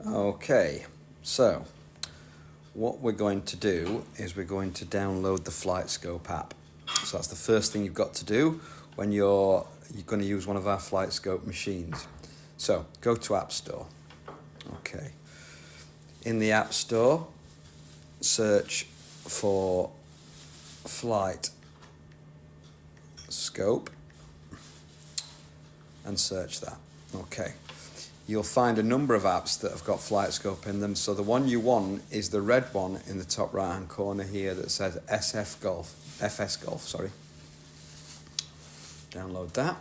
Okay, so what we're going to do is we're going to download the Flightscope app. So that's the first thing you've got to do when you're going to use one of our Flightscope machines. So go to App Store. Okay. In the App Store, search for Flightscope and search that. Okay. You'll find a number of apps that have got Flightscope in them. So the one you want is the red one in the top right hand corner here that says FS Golf. Download that.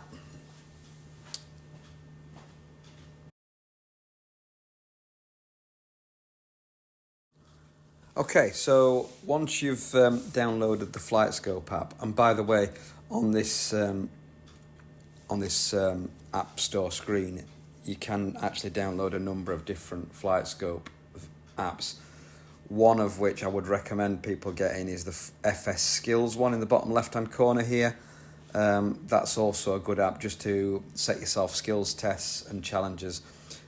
Okay, so once you've downloaded the Flightscope app, and by the way, on this App Store screen, you can actually download a number of different Flightscope apps. One of which I would recommend people getting is the FS Skills one in the bottom left-hand corner here. That's also a good app just to set yourself skills tests and challenges,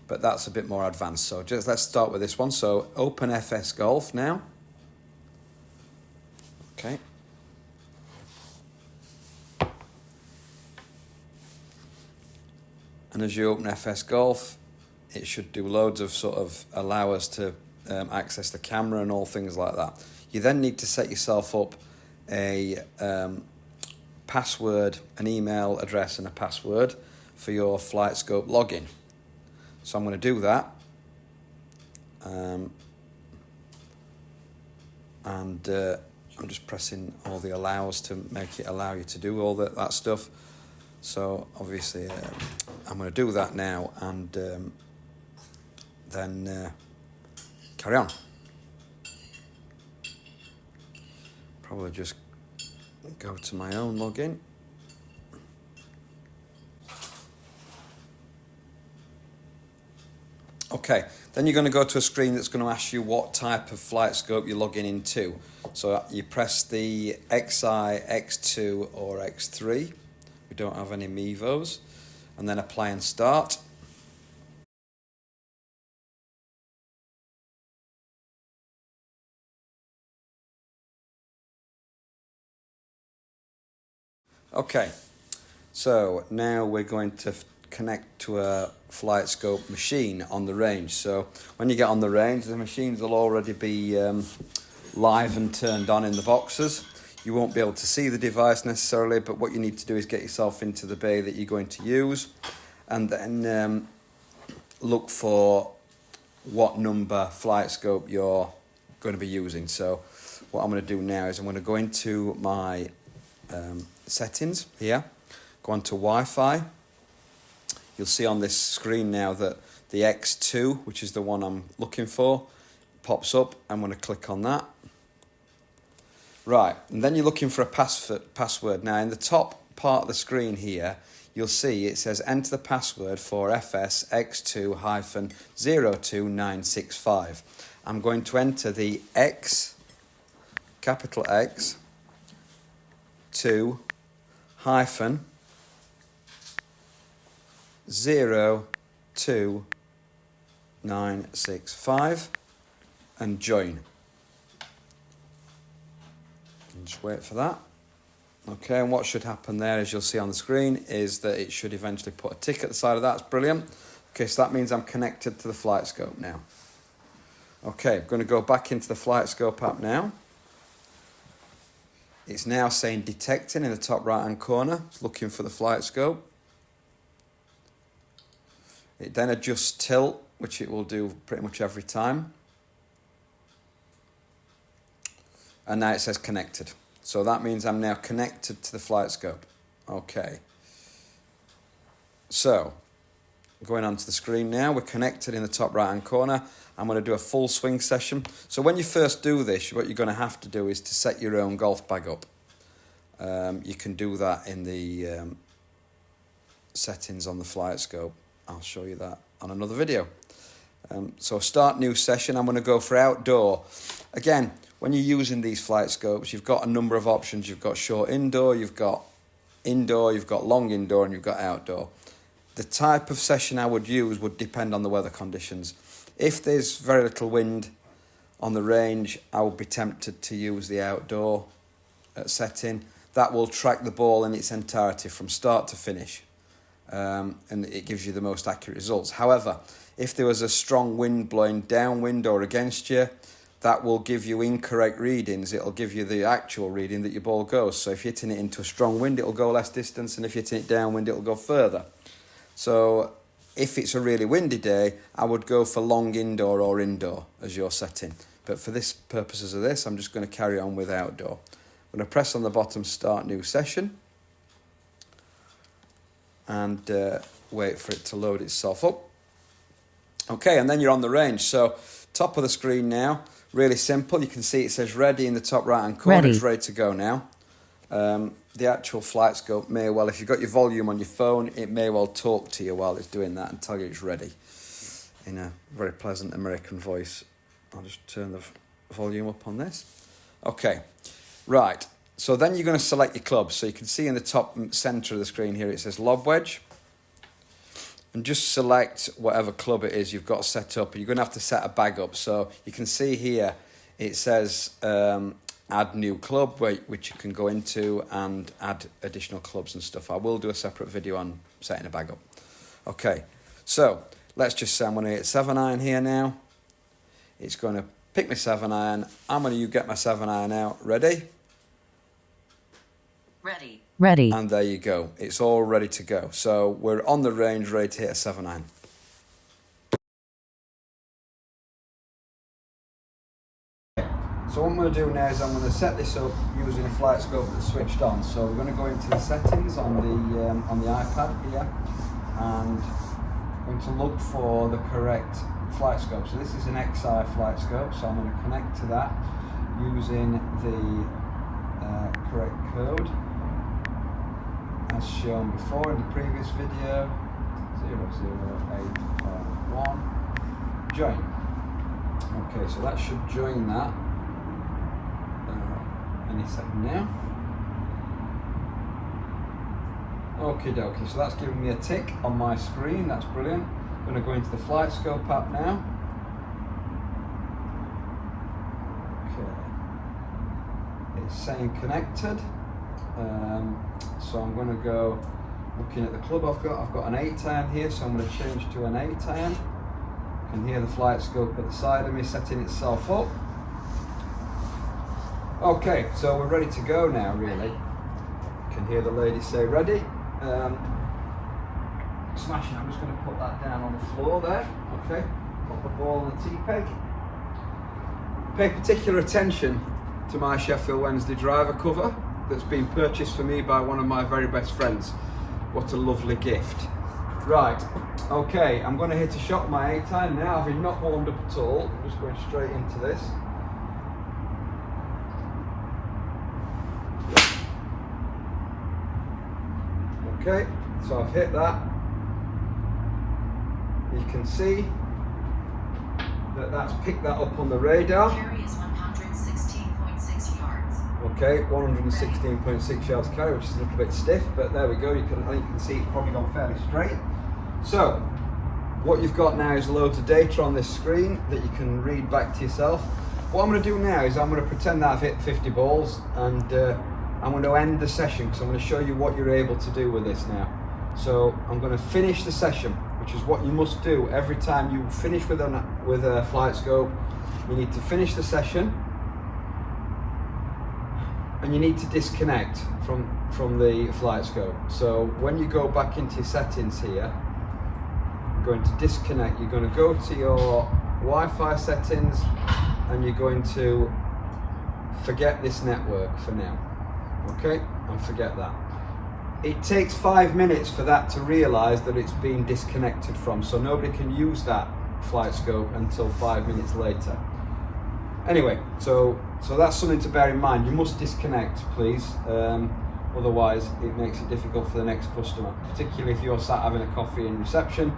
but that's a bit more advanced. So just let's start with this one. So open FS Golf now. Okay. And as you open FS Golf, it should do loads of sort of allow us to access the camera and all things like that. You then need to set yourself up a password, an email address and a password for your Flightscope login. So I'm going to do that. I'm just pressing all the allows to make it allow you to do all that stuff. So obviously I'm going to do that now and then carry on. Probably just go to my own login. Okay, then you're going to go to a screen that's going to ask you what type of Flightscope you're logging into. So you press the XI, X2 or X3. We don't have any Mevos. And then apply and start. Okay, so now we're going to connect to a Flightscope machine on the range. So when you get on the range, the machines will already be live and turned on in the boxes. You won't be able to see the device necessarily, but what you need to do is get yourself into the bay that you're going to use and then look for what number Flightscope you're going to be using. So what I'm going to do now is I'm going to go into my settings here, go on to Wi-Fi. You'll see on this screen now that the X2, which is the one I'm looking for, pops up. I'm going to click on that. Right, and then you're looking for a password. Now in the top part of the screen here, you'll see it says enter the password for FS X2-02965. I'm going to enter the X, capital X, 2 hyphen 02965 and join. And just wait for that. Okay, and what should happen there, as you'll see on the screen, is that it should eventually put a tick at the side of that. That's brilliant. Okay, so that means I'm connected to the Flightscope now. Okay, I'm going to go back into the Flightscope app now. It's now saying detecting in the top right hand corner. It's looking for the Flightscope. It then adjusts tilt, which it will do pretty much every time. And now it says connected. So that means I'm now connected to the Flightscope. Okay. So, going onto the screen now, we're connected in the top right hand corner. I'm going to do a full swing session. So when you first do this, what you're going to have to do is to set your own golf bag up. You can do that in the settings on the Flightscope. I'll show you that on another video. So start new session. I'm going to go for outdoor. Again, when you're using these Flightscopes, you've got a number of options. You've got short indoor, you've got long indoor, and you've got outdoor. The type of session I would use would depend on the weather conditions. If there's very little wind on the range, I would be tempted to use the outdoor setting. That will track the ball in its entirety from start to finish, and it gives you the most accurate results. However, if there was a strong wind blowing downwind or against you, that will give you incorrect readings. It'll give you the actual reading that your ball goes. So if you're hitting it into a strong wind, it'll go less distance, and if you're hitting it downwind, it'll go further. So if it's a really windy day, I would go for long indoor or indoor as your setting. But for this purposes of this, I'm just going to carry on with outdoor. I'm going to press on the bottom start new session and wait for it to load itself up. Okay, and then you're on the range. So top of the screen now, really simple. You can see it says ready in the top right hand corner. It's ready to go now. The actual Flightscope may well, if you've got your volume on your phone, it may well talk to you while it's doing that and tell you it's ready in a very pleasant American voice. I'll just turn the volume up on this. Okay, right. So then you're going to select your club. So you can see in the top centre of the screen here, it says lob wedge. And just select whatever club it is you've got set up. You're going to have to set a bag up. So you can see here, it says add new club, which you can go into and add additional clubs and stuff. I will do a separate video on setting a bag up. Okay, so let's just say I'm going to hit 7-iron here now. It's going to pick my 7-iron. I'm going to get my 7-iron out. Ready? Ready. And there you go. It's all ready to go. So we're on the range, ready to hit a 7-iron. So what I'm going to do now is I'm going to set this up using a Flightscope that's switched on. So we're going to go into the settings on the iPad here, and I'm going to look for the correct Flightscope. So this is an XI Flightscope, so I'm going to connect to that using the correct code as shown before in the previous video. 00851 join. Okay, so that should join that any second now. Okie dokie, so that's giving me a tick on my screen. That's brilliant. I'm going to go into the Flightscope app now. Okay, it's saying connected. So I'm going to go looking at the club I've got an 8-iron here, so I'm going to change to an 8-iron. You can hear the Flightscope at the side of me setting itself up. Okay, so we're ready to go now, really. You can hear the lady say ready. Smashing, I'm just going to put that down on the floor there. Okay, put the ball on the tee peg. Pay particular attention to my Sheffield Wednesday driver cover that's been purchased for me by one of my very best friends. What a lovely gift. Right, okay, I'm going to hit a shot with my 8-iron now, having not warmed up at all. I'm just going straight into this. Okay, so I've hit that. You can see that that's picked that up on the radar. Carry is 116.6 yards. Okay, 116.6 yards carry, which is a little bit stiff, but there we go. I think you can see it's probably gone fairly straight. So, what you've got now is loads of data on this screen that you can read back to yourself. What I'm going to do now is I'm going to pretend that I've hit 50 balls, and I'm going to end the session because I'm going to show you what you're able to do with this now. So I'm going to finish the session, which is what you must do every time you finish with a Flightscope. You need to finish the session, and you need to disconnect from the Flightscope. So when you go back into your settings here, you're going to disconnect. You're going to go to your Wi-Fi settings, and you're going to forget this network for now. Okay, and forget that. It takes 5 minutes for that to realise that it's been disconnected from, so nobody can use that Flightscope until 5 minutes later. Anyway, so that's something to bear in mind. You must disconnect, please. Otherwise, it makes it difficult for the next customer, particularly if you're sat having a coffee in reception,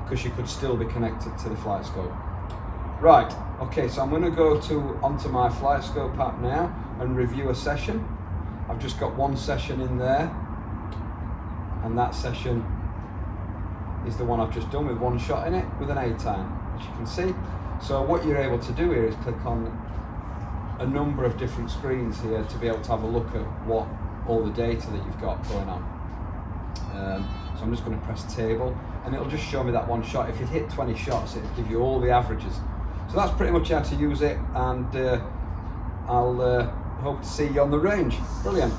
because you could still be connected to the Flightscope. Right, okay, so I'm going to go onto my Flightscope app now and review a session. I've just got one session in there, and that session is the one I've just done with one shot in it with an 8-iron. as you can see. So what you're able to do here is click on a number of different screens here to be able to have a look at what all the data that you've got going on. So I'm just going to press table, and it'll just show me that one shot. If you hit 20 shots, it'll give you all the averages. So that's pretty much how to use it, and I'll hope to see you on the range. Brilliant.